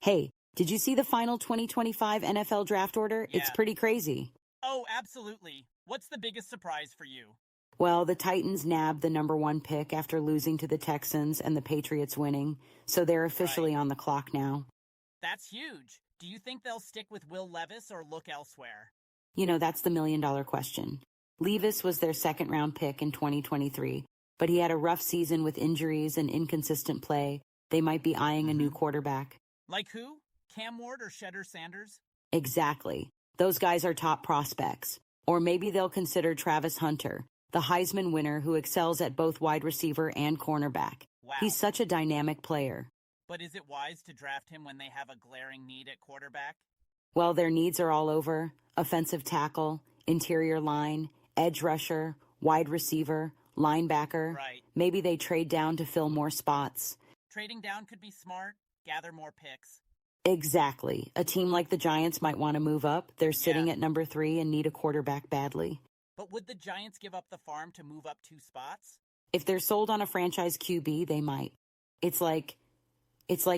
Hey, did you see the final 2025 NFL draft order? It's Yeah. pretty crazy. Oh, absolutely. What's the biggest surprise for you? Well, the Titans nabbed the number one pick after losing to the Texans and the Patriots winning, so they're Right. officially on the clock now. That's huge. Do you think they'll stick with Will Levis or look elsewhere? That's the million-dollar question. Levis was their second round pick in 2023, but he had a rough season with injuries and inconsistent play. They might be eyeing a new quarterback. Like who? Cam Ward or Shedder Sanders? Exactly. Those guys are top prospects. Or maybe they'll consider Travis Hunter, the Heisman winner who excels at both wide receiver and cornerback. Wow. He's such a dynamic player. But is it wise to draft him when they have a glaring need at quarterback? Well, their needs are all over: offensive tackle, interior line, edge rusher, wide receiver, linebacker. Right. Maybe they trade down to fill more spots. Trading down could be smart, gather more picks. Exactly. A team like the Giants might want to move up. They're sitting at number 3 and need a quarterback badly. But would the Giants give up the farm to move up 2 spots? If they're sold on a franchise QB, they might. It's like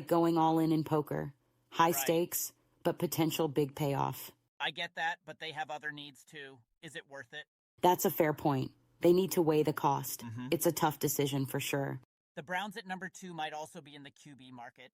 going all in poker. High Right. stakes, but potential big payoff. I get that, but they have other needs too. Is it worth it? That's a fair point. They need to weigh the cost. Mhm. It's a tough decision for sure. The Browns at number 2 might also be in the QB market.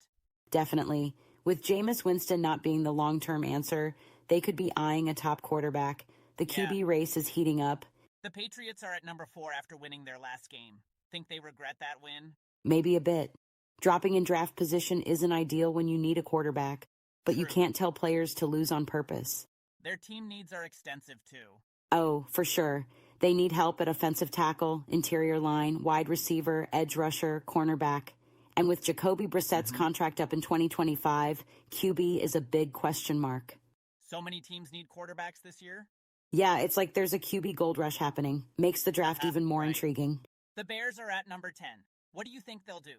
Definitely. With Jameis Winston not being the long-term answer, they could be eyeing a top quarterback. The QB race is heating up. The Patriots are at number 4 after winning their last game. Think they regret that win? Maybe a bit. Dropping in draft position isn't ideal when you need a quarterback, but you True. can't tell players to lose on purpose. Their team needs are extensive too. Oh, for sure. They need help at offensive tackle, interior line, wide receiver, edge rusher, cornerback. And with Jacoby Brissett's contract up in 2025, QB is a big question mark. So many teams need quarterbacks this year? Yeah, it's like there's a QB gold rush happening. Makes the draft even more Right. intriguing. The Bears are at number 10. What do you think they'll do?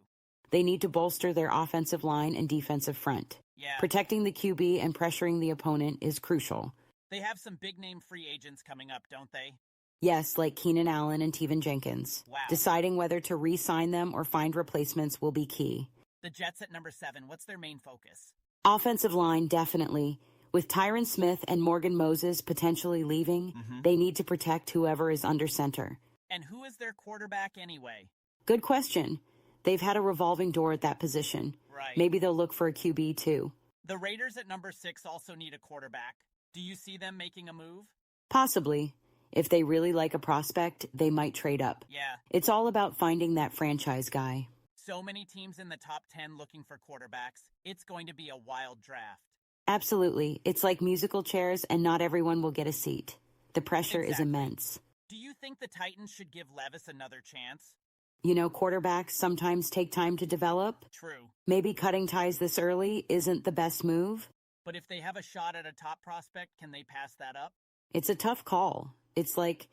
They need to bolster their offensive line and defensive front. Yeah. Protecting the QB and pressuring the opponent is crucial. They have some big-name free agents coming up, don't they? Yes, like Keenan Allen and Tevin Jenkins. Wow. Deciding whether to re-sign them or find replacements will be key. The Jets at number 7. What's their main focus? Offensive line, definitely. With Tyron Smith and Morgan Moses potentially leaving, they need to protect whoever is under center. And who is their quarterback anyway? Good question. They've had a revolving door at that position. Right. Maybe they'll look for a QB too. The Raiders at number 6 also need a quarterback. Do you see them making a move? Possibly. If they really like a prospect, they might trade up. Yeah. It's all about finding that franchise guy. So many teams in the top 10 looking for quarterbacks. It's going to be a wild draft. Absolutely. It's like musical chairs, and not everyone will get a seat. The pressure is Exactly. immense. Do you think the Titans should give Levis another chance? Quarterbacks sometimes take time to develop. True. Maybe cutting ties this early isn't the best move. But if they have a shot at a top prospect, can they pass that up? It's a tough call. It's like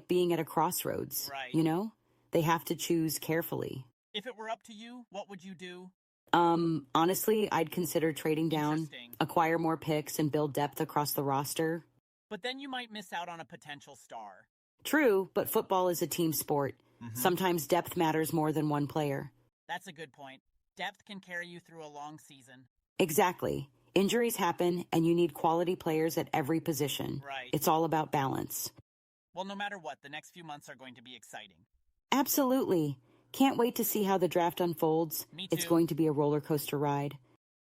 being at a crossroads. Right. They have to choose carefully. If it were up to you, what would you do? Honestly, I'd consider trading down, Interesting. acquire more picks, and build depth across the roster. But then you might miss out on a potential star. True, but football is a team sport. Sometimes depth matters more than one player. That's a good point. Depth can carry you through a long season. Exactly. Injuries happen, and you need quality players at every position. Right. It's all about balance. Well, no matter what, the next few months are going to be exciting. Absolutely. Can't wait to see how the draft unfolds. Me It's too. going to be a roller coaster ride.